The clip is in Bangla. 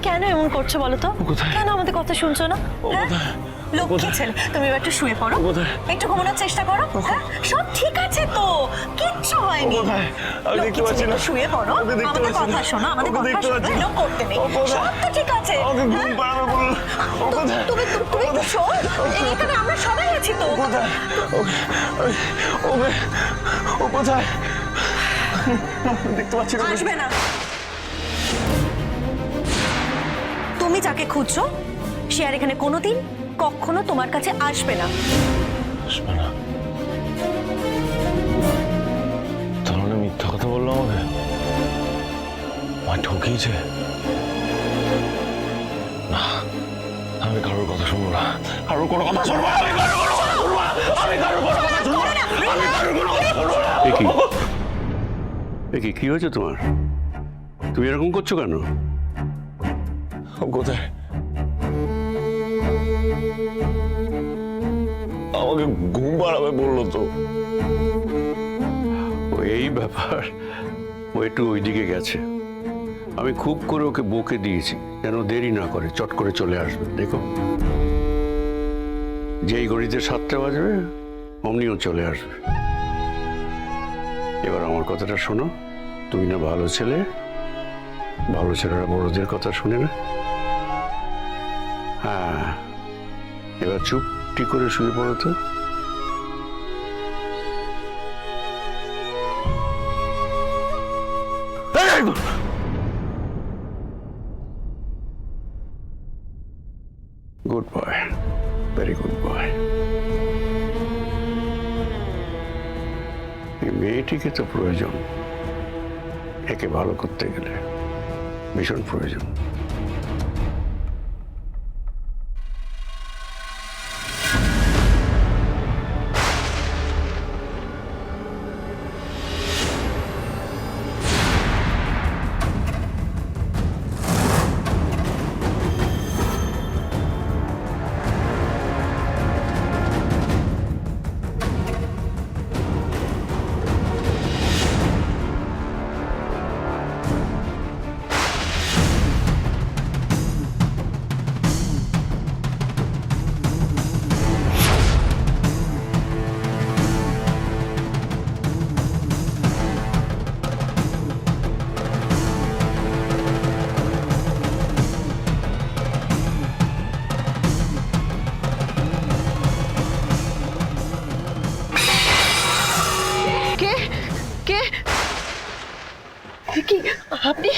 কেন এমন করছো বলো তো? কেন আমাদের কথা শুনছো না? লক্ষ্মী ছেলে, তুমি এবার একটু শুয়ে পড়ো, একটু ঘুমানোর চেষ্টা করো। হ্যাঁ, সব ঠিক আছে তো, কিচ্ছু হয়নি। লক্ষ্মী ছেলে, একটু শুয়ে পড়ো, আমাদের কথা শোনো, আমাদের কথা শোনো, এরকম করতে নেই, সব তো ঠিক আছে। তুমি একটু শোন, এখানে আমরা সবাই আছি তো। ও কোথায়? দেখতে পাচ্ছি না। আসবে না। তুমি যাকে খুঁজছো সে আর এখানে কোনোদিন কখনো তোমার কাছে আসবে না। আসবে না? তাহলে মিথ্যা কথা বললো আমাকে, মা ঠকিয়েছে। না, আমি কারোর কথা শুনবো না, কারোর কোনো কথা শুনবো না, আমি কারোর কোনো কথা শুনবো না, আমি কারোর কোনো কথা শুনবো না। কি হয়েছে তোমার? তুমি এরকম করছো কেন? কোথায়? আমাকে ঘুম পাড়াবে বললো তো। ও এই ব্যাপার, ও একটু ওইদিকে গেছে। আমি খুব করে ওকে বকে দিয়েছি যেন দেরি না করে, চট করে চলে আসবে। দেখো, যেই ঘড়িতে 7টা বাজবে অমনিও চলে আসবে। এবার আমার কথাটা শোনো, তুমি না ভালো ছেলে, ভালো ছেলেরা বড়দের কথা শুনে না। হ্যাঁ, এবার চুপটি করে শুয়ে পড়ো তো। Good boy, very good boy. এই মেয়েটিকে তো প্রয়োজন, একে ভালো করতে গেলে ভীষণ প্রয়োজন। কে কে কি আপনি?